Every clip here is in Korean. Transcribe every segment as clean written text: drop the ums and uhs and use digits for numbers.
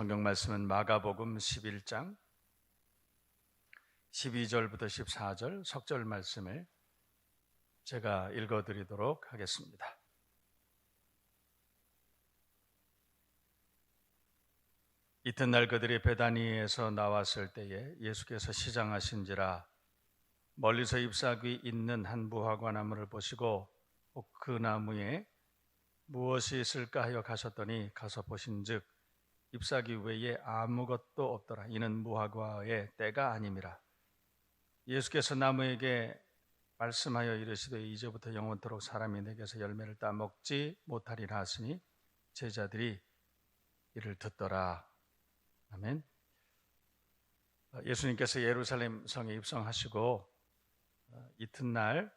성경 말씀은 마가복음 11장 12절부터 14절 석절 말씀을 제가 읽어드리도록 하겠습니다. 이튿날 그들이 베다니에서 나왔을 때에 예수께서 시장하신지라 멀리서 잎사귀 있는 한 무화과 나무를 보시고 그 나무에 무엇이 있을까 하여 가셨더니 가서 보신즉 잎사귀 외에 아무것도 없더라. 이는 무화과의 때가 아님이라. 예수께서 나무에게 말씀하여 이르시되 이제부터 영원토록 사람이 내게서 열매를 따먹지 못하리라 하시니 제자들이 이를 듣더라. 아멘. 예수님께서 예루살렘 성에 입성하시고 이튿날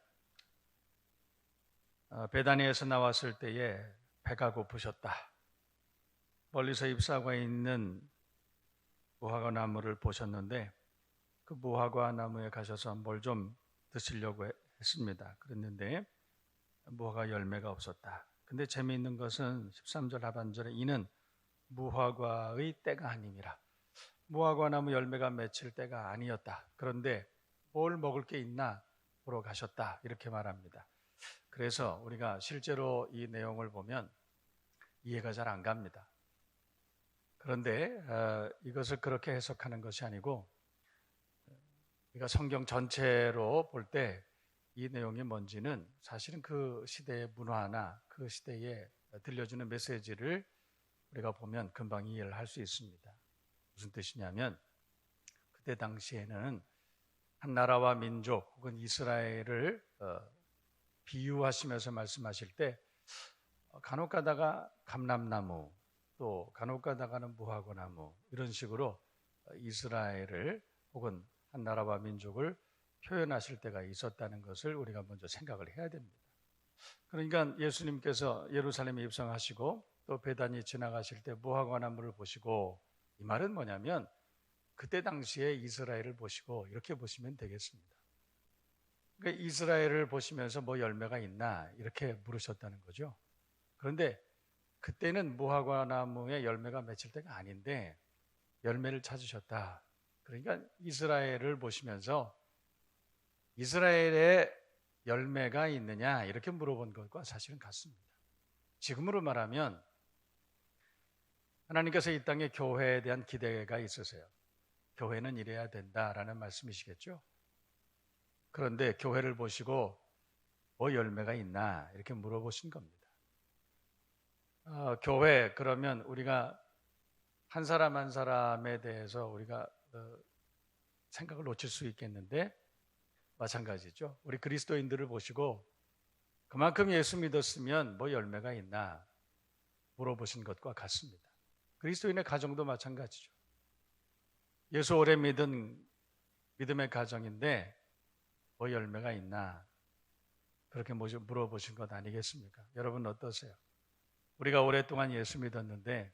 베다니에서 나왔을 때에 배가 고프셨다. 멀리서 잎사귀가 있는 무화과 나무를 보셨는데 그 무화과 나무에 가셔서 뭘 좀 드시려고 했습니다. 그랬는데 무화과 열매가 없었다. 근데 재미있는 것은 13절 하반절에 이는 무화과의 때가 아님이라. 무화과 나무 열매가 맺힐 때가 아니었다. 그런데 뭘 먹을 게 있나 보러 가셨다. 이렇게 말합니다. 그래서 우리가 실제로 이 내용을 보면 이해가 잘 안 갑니다. 그런데 이것을 그렇게 해석하는 것이 아니고 우리가 성경 전체로 볼 때 이 내용이 뭔지는 사실은 그 시대의 문화나 그 시대에 들려주는 메시지를 우리가 보면 금방 이해를 할 수 있습니다. 무슨 뜻이냐면 그때 당시에는 한 나라와 민족 혹은 이스라엘을 비유하시면서 말씀하실 때 간혹 가다가 감람나무 또 간혹 가다가는 무화과나무 이런 식으로 이스라엘을 혹은 한 나라와 민족을 표현하실 때가 있었다는 것을 우리가 먼저 생각을 해야 됩니다. 그러니까 예수님께서 예루살렘에 입성하시고 또 베다니 지나가실 때 무화과나무를 보시고 이 말은 뭐냐면 그때 당시에 이스라엘을 보시고 이렇게 보시면 되겠습니다. 그러니까 이스라엘을 보시면서 뭐 열매가 있나 이렇게 물으셨다는 거죠. 그런데 그때는 무화과 나무에 열매가 맺힐 때가 아닌데 열매를 찾으셨다. 그러니까 이스라엘을 보시면서 이스라엘에 열매가 있느냐 이렇게 물어본 것과 사실은 같습니다. 지금으로 말하면 하나님께서 이 땅에 교회에 대한 기대가 있으세요. 교회는 이래야 된다라는 말씀이시겠죠. 그런데 교회를 보시고 뭐 열매가 있나 이렇게 물어보신 겁니다. 교회 그러면 우리가 한 사람 한 사람에 대해서 우리가 생각을 놓칠 수 있겠는데 마찬가지죠. 우리 그리스도인들을 보시고 그만큼 예수 믿었으면 뭐 열매가 있나 물어보신 것과 같습니다. 그리스도인의 가정도 마찬가지죠. 예수 오래 믿은 믿음의 가정인데 뭐 열매가 있나 그렇게 물어보신 것 아니겠습니까? 여러분 어떠세요? 우리가 오랫동안 예수 믿었는데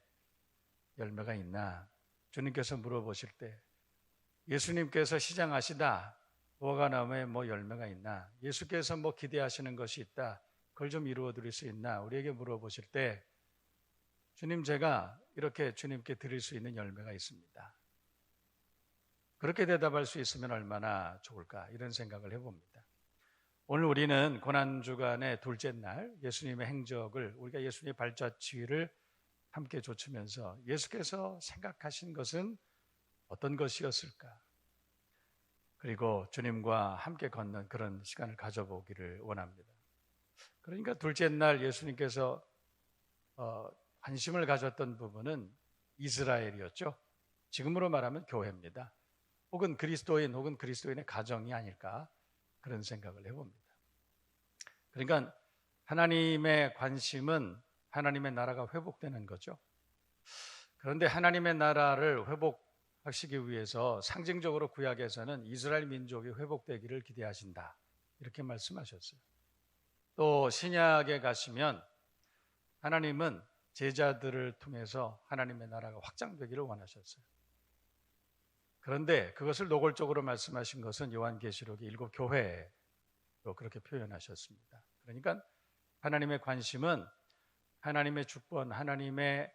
열매가 있나? 주님께서 물어보실 때 예수님께서 시장하시다 무화과나무에 뭐 열매가 있나? 예수께서 뭐 기대하시는 것이 있다. 그걸 좀 이루어 드릴 수 있나? 우리에게 물어보실 때 주님 제가 이렇게 주님께 드릴 수 있는 열매가 있습니다. 그렇게 대답할 수 있으면 얼마나 좋을까 이런 생각을 해봅니다. 오늘 우리는 고난주간의 둘째 날 예수님의 행적을 우리가 예수님의 발자취를 함께 좇으면서 예수께서 생각하신 것은 어떤 것이었을까? 그리고 주님과 함께 걷는 그런 시간을 가져보기를 원합니다. 그러니까 둘째 날 예수님께서 관심을 가졌던 부분은 이스라엘이었죠. 지금으로 말하면 교회입니다. 혹은 그리스도인 혹은 그리스도인의 가정이 아닐까 그런 생각을 해봅니다. 그러니까 하나님의 관심은 하나님의 나라가 회복되는 거죠. 그런데 하나님의 나라를 회복하시기 위해서 상징적으로 구약에서는 이스라엘 민족이 회복되기를 기대하신다 이렇게 말씀하셨어요. 또 신약에 가시면 하나님은 제자들을 통해서 하나님의 나라가 확장되기를 원하셨어요. 그런데 그것을 노골적으로 말씀하신 것은 요한계시록의 7 교회로 그렇게 표현하셨습니다. 그러니까 하나님의 관심은 하나님의 주권, 하나님의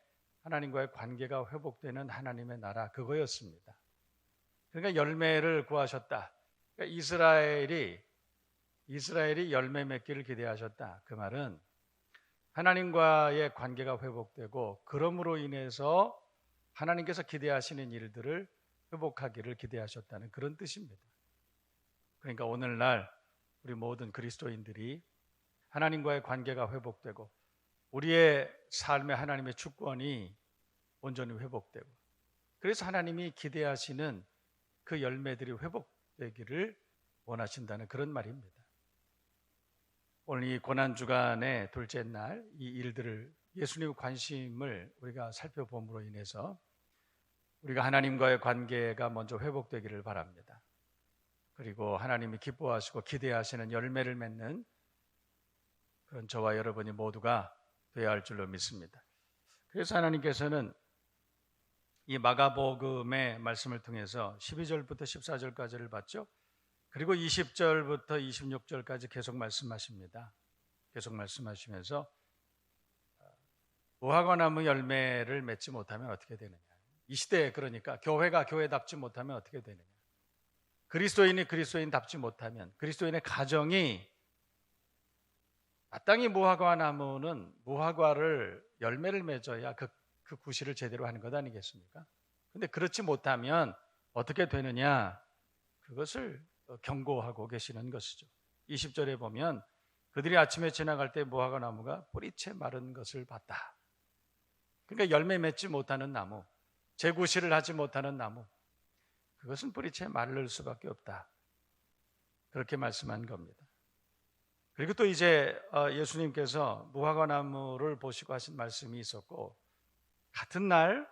하나님과의 관계가 회복되는 하나님의 나라, 그거였습니다. 그러니까 열매를 구하셨다. 그러니까 이스라엘이 열매 맺기를 기대하셨다. 그 말은 하나님과의 관계가 회복되고 그러므로 인해서 하나님께서 기대하시는 일들을 회복하기를 기대하셨다는 그런 뜻입니다. 그러니까 오늘날 우리 모든 그리스도인들이 하나님과의 관계가 회복되고 우리의 삶에 하나님의 주권이 온전히 회복되고 그래서 하나님이 기대하시는 그 열매들이 회복되기를 원하신다는 그런 말입니다. 오늘 이 고난주간의 둘째 날 이 일들을 예수님의 관심을 우리가 살펴봄으로 인해서 우리가 하나님과의 관계가 먼저 회복되기를 바랍니다. 그리고 하나님이 기뻐하시고 기대하시는 열매를 맺는 그런 저와 여러분이 모두가 되어야 할 줄로 믿습니다. 그래서 하나님께서는 이 마가복음의 말씀을 통해서 12절부터 14절까지를 봤죠. 그리고 20절부터 26절까지 계속 말씀하십니다. 계속 말씀하시면서 무화과 나무 열매를 맺지 못하면 어떻게 되느냐. 이 시대에 그러니까 교회가 교회답지 못하면 어떻게 되느냐. 그리스도인이 그리스도인답지 못하면 그리스도인의 가정이 마땅히 무화과 나무는 무화과를 열매를 맺어야 그 구실을 제대로 하는 것 아니겠습니까? 근데 그렇지 못하면 어떻게 되느냐? 그것을 경고하고 계시는 것이죠. 20절에 보면 그들이 아침에 지나갈 때 무화과 나무가 뿌리채 마른 것을 봤다. 그러니까 열매 맺지 못하는 나무, 재구실을 하지 못하는 나무, 그것은 뿌리채 마를 수밖에 없다. 그렇게 말씀한 겁니다. 그리고 또 이제 예수님께서 무화과 나무를 보시고 하신 말씀이 있었고 같은 날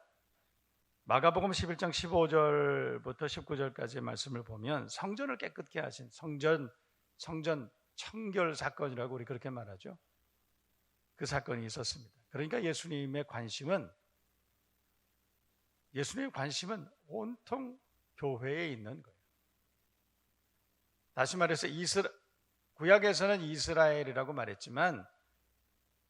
마가복음 11장 15절부터 19절까지의 말씀을 보면 성전을 깨끗게 하신 성전 청결 사건이라고 우리 그렇게 말하죠. 그 사건이 있었습니다. 그러니까 예수님의 관심은 온통 교회에 있는 거예요. 다시 말해서 구약에서는 이스라엘이라고 말했지만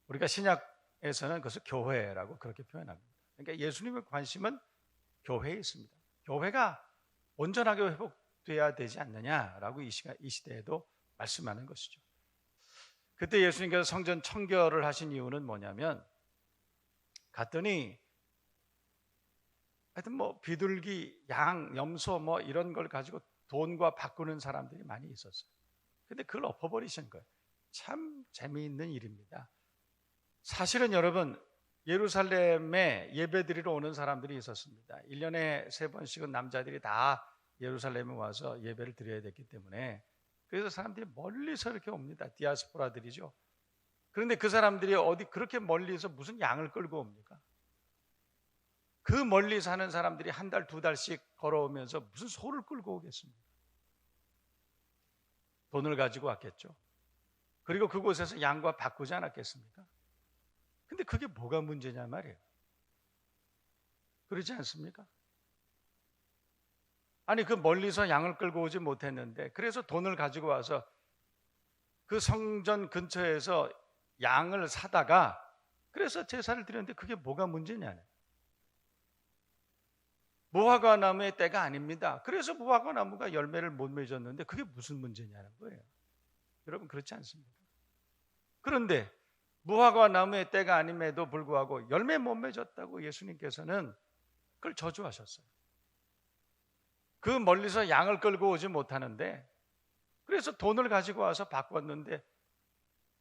우리가 신약에서는 그것을 교회라고 그렇게 표현합니다. 그러니까 예수님의 관심은 교회에 있습니다. 교회가 온전하게 회복돼야 되지 않느냐라고 이 시대에도 말씀하는 것이죠. 그때 예수님께서 성전 청결을 하신 이유는 뭐냐면 갔더니 하여튼 비둘기, 양, 염소 이런 걸 가지고 돈과 바꾸는 사람들이 많이 있었어요. 근데 그걸 엎어버리신 거예요. 참 재미있는 일입니다. 사실은 여러분 예루살렘에 예배드리러 오는 사람들이 있었습니다. 1년에 3번씩은 남자들이 다 예루살렘에 와서 예배를 드려야 됐기 때문에 그래서 사람들이 멀리서 이렇게 옵니다. 디아스포라들이죠. 그런데 그 사람들이 어디 그렇게 멀리서 무슨 양을 끌고 옵니까? 그 멀리 사는 사람들이 한 달, 2달씩 걸어오면서 무슨 소를 끌고 오겠습니까? 돈을 가지고 왔겠죠. 그리고 그곳에서 양과 바꾸지 않았겠습니까? 근데 그게 뭐가 문제냐 말이에요. 그렇지 않습니까? 아니 그 멀리서 양을 끌고 오지 못했는데 그래서 돈을 가지고 와서 그 성전 근처에서 양을 사다가 그래서 제사를 드렸는데 그게 뭐가 문제냐. 무화과 나무의 때가 아닙니다. 그래서 무화과 나무가 열매를 못 맺었는데 그게 무슨 문제냐는 거예요. 여러분 그렇지 않습니까? 그런데 무화과 나무의 때가 아님에도 불구하고 열매 못 맺었다고 예수님께서는 그걸 저주하셨어요. 그 멀리서 양을 끌고 오지 못하는데 그래서 돈을 가지고 와서 바꿨는데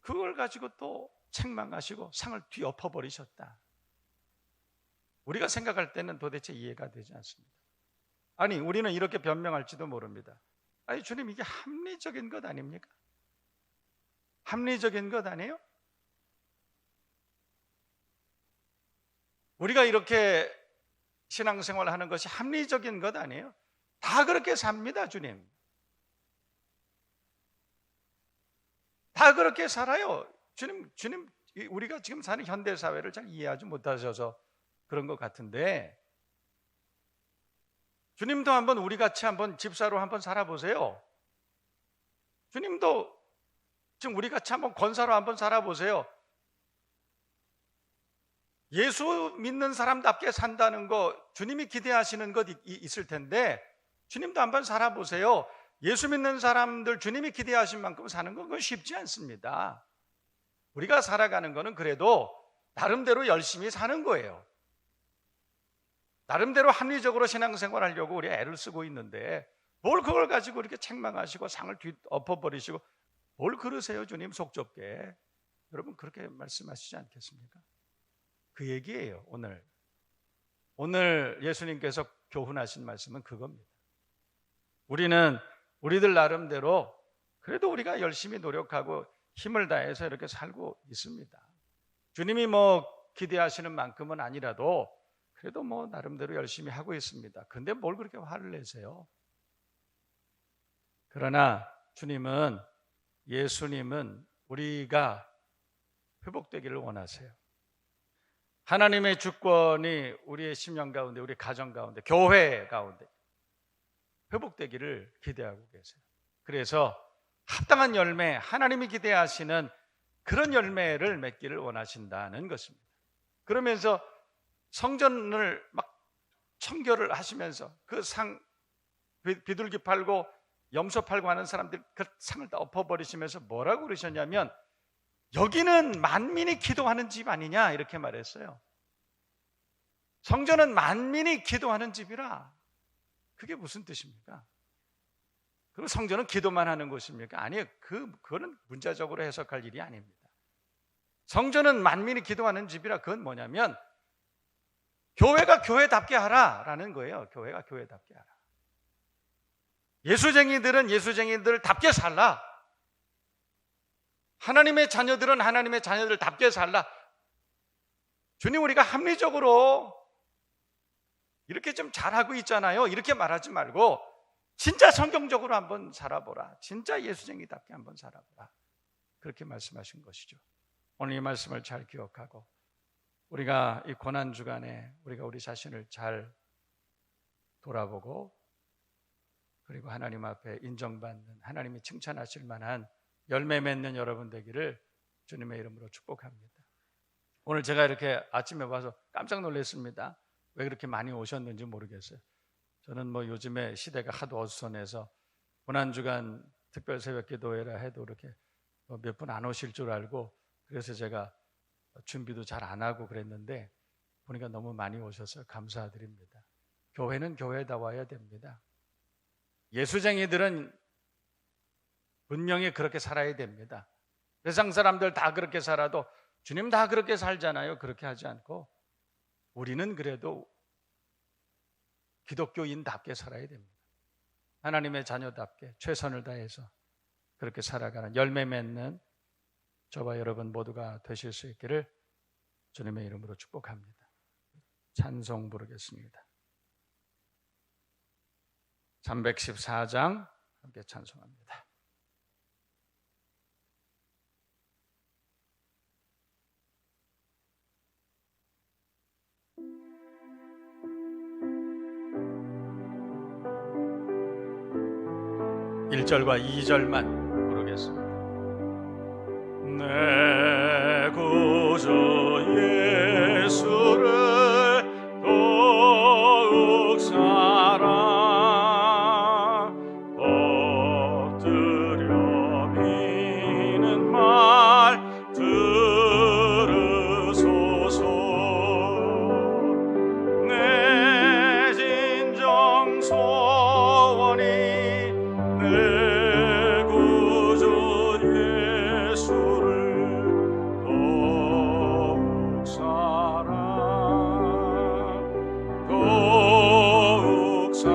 그걸 가지고 또 책망하시고 상을 뒤엎어버리셨다. 우리가 생각할 때는 도대체 이해가 되지 않습니다. 아니 우리는 이렇게 변명할지도 모릅니다. 아니 주님 이게 합리적인 것 아닙니까? 합리적인 것 아니에요? 우리가 이렇게 신앙생활을 하는 것이 합리적인 것 아니에요? 다 그렇게 삽니다, 주님. 다 그렇게 살아요. 주님, 우리가 지금 사는 현대 사회를 잘 이해하지 못하셔서 그런 것 같은데, 주님도 한번 우리 같이 한번 집사로 한번 살아보세요. 주님도 지금 우리 같이 한번 권사로 한번 살아보세요. 예수 믿는 사람답게 산다는 거 주님이 기대하시는 것 있을 텐데 주님도 한번 살아보세요. 예수 믿는 사람들 주님이 기대하신 만큼 사는 건 그건 쉽지 않습니다. 우리가 살아가는 거는 그래도 나름대로 열심히 사는 거예요. 나름대로 합리적으로 신앙생활 하려고 우리 애를 쓰고 있는데 뭘 그걸 가지고 이렇게 책망하시고 상을 엎어버리시고 뭘 그러세요, 주님 속 좁게. 여러분 그렇게 말씀하시지 않겠습니까? 그 얘기예요. 오늘 예수님께서 교훈하신 말씀은 그겁니다. 우리는 우리들 나름대로 그래도 우리가 열심히 노력하고 힘을 다해서 이렇게 살고 있습니다. 주님이 기대하시는 만큼은 아니라도 그래도 나름대로 열심히 하고 있습니다. 근데 뭘 그렇게 화를 내세요? 그러나 예수님은 우리가 회복되기를 원하세요. 하나님의 주권이 우리의 심령 가운데, 우리 가정 가운데, 교회 가운데 회복되기를 기대하고 계세요. 그래서 합당한 열매, 하나님이 기대하시는 그런 열매를 맺기를 원하신다는 것입니다. 그러면서 성전을 막 청결을 하시면서 그 상 비둘기 팔고 염소 팔고 하는 사람들 그 상을 다 엎어버리시면서 뭐라고 그러셨냐면 여기는 만민이 기도하는 집 아니냐 이렇게 말했어요. 성전은 만민이 기도하는 집이라. 그게 무슨 뜻입니까? 그럼 성전은 기도만 하는 곳입니까? 아니에요. 그거는 문자적으로 해석할 일이 아닙니다. 성전은 만민이 기도하는 집이라. 그건 뭐냐면 교회가 교회답게 하라라는 거예요. 교회가 교회답게 하라. 예수쟁이들은 예수쟁이들답게 살라. 하나님의 자녀들은 하나님의 자녀들답게 살라. 주님, 우리가 합리적으로 이렇게 좀 잘하고 있잖아요. 이렇게 말하지 말고 진짜 성경적으로 한번 살아보라. 진짜 예수쟁이답게 한번 살아보라. 그렇게 말씀하신 것이죠. 오늘 이 말씀을 잘 기억하고 우리가 이 고난주간에 우리가 우리 자신을 잘 돌아보고 그리고 하나님 앞에 인정받는, 하나님이 칭찬하실 만한 열매 맺는 여러분 되기를 주님의 이름으로 축복합니다. 오늘 제가 이렇게 아침에 와서 깜짝 놀랐습니다. 왜 그렇게 많이 오셨는지 모르겠어요. 저는 요즘에 시대가 하도 어수선해서 고난주간 특별 새벽 기도회라 해도 이렇게 몇 분 안 오실 줄 알고 그래서 제가 준비도 잘 안 하고 그랬는데 보니까 너무 많이 오셔서 감사드립니다. 교회는 교회다워야 됩니다. 예수쟁이들은 분명히 그렇게 살아야 됩니다. 세상 사람들 다 그렇게 살아도 주님 다 그렇게 살잖아요. 그렇게 하지 않고 우리는 그래도 기독교인답게 살아야 됩니다. 하나님의 자녀답게 최선을 다해서 그렇게 살아가는 열매 맺는 저와 여러분 모두가 되실 수 있기를 주님의 이름으로 축복합니다. 찬송 부르겠습니다. 314장 함께 찬송합니다. 일 절과 2절만 부르겠습니다. 내 구주 예수를 더욱 사랑 엎드려 비는 말 들으소서. 내 진정 소원이 내 구주 예수를 더욱 사랑 더욱 사랑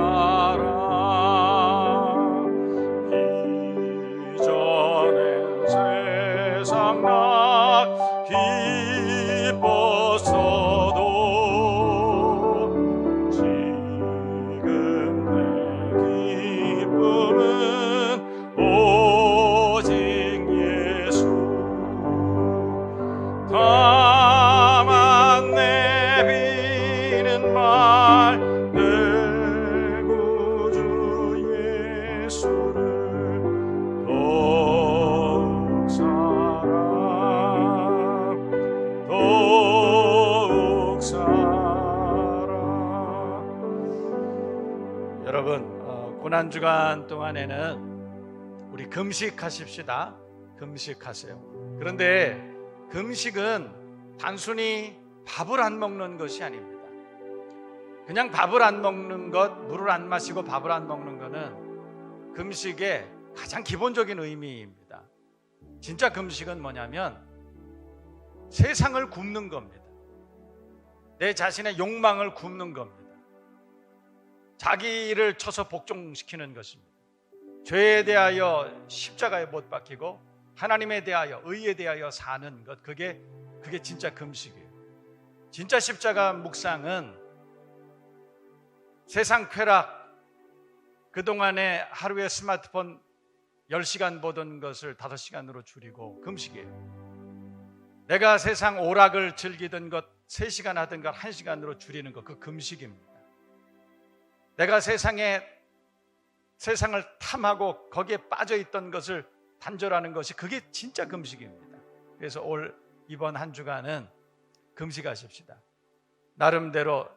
이전엔 세상 나 기뻤어도 지금 내 기쁨은 오직 예수. 다만 내비는 말 내 구주 예수를 더욱 사랑 고난주간 동안에는 우리 금식하십시다. 금식하세요. 그런데 금식은 단순히 밥을 안 먹는 것이 아닙니다. 그냥 밥을 안 먹는 것, 물을 안 마시고 밥을 안 먹는 것은 금식의 가장 기본적인 의미입니다. 진짜 금식은 뭐냐면 세상을 굶는 겁니다. 내 자신의 욕망을 굶는 겁니다. 자기를 쳐서 복종시키는 것입니다. 죄에 대하여 십자가에 못 박히고 하나님에 대하여, 의에 대하여 사는 것, 그게 진짜 금식이에요. 진짜 십자가 묵상은 세상 쾌락, 그동안에 하루에 스마트폰 10시간 보던 것을 5시간으로 줄이고 금식이에요. 내가 세상 오락을 즐기던 것 3시간 하던 걸 1시간으로 줄이는 것, 그 금식입니다. 내가 세상을 탐하고 거기에 빠져있던 것을 단절하는 것이, 그게 진짜 금식입니다. 그래서 이번 한 주간은 금식하십시다. 나름대로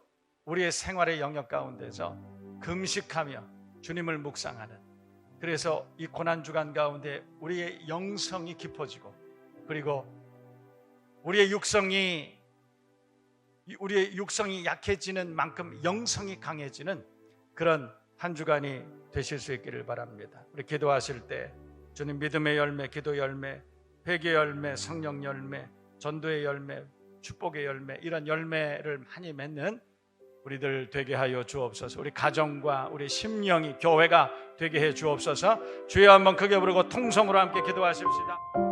우리의 생활의 영역 가운데서 금식하며 주님을 묵상하는, 그래서 이 고난주간 가운데 우리의 영성이 깊어지고, 그리고 우리의 육성이 약해지는 만큼 영성이 강해지는 그런 한 주간이 되실 수 있기를 바랍니다. 우리 기도하실 때 주님 믿음의 열매, 기도 열매, 회개 열매, 성령 열매, 전도의 열매, 축복의 열매, 이런 열매를 많이 맺는 우리들 되게 하여 주옵소서. 우리 가정과 우리 심령이 교회가 되게 해 주옵소서. 주여 한번 크게 부르고 통성으로 함께 기도하십시다.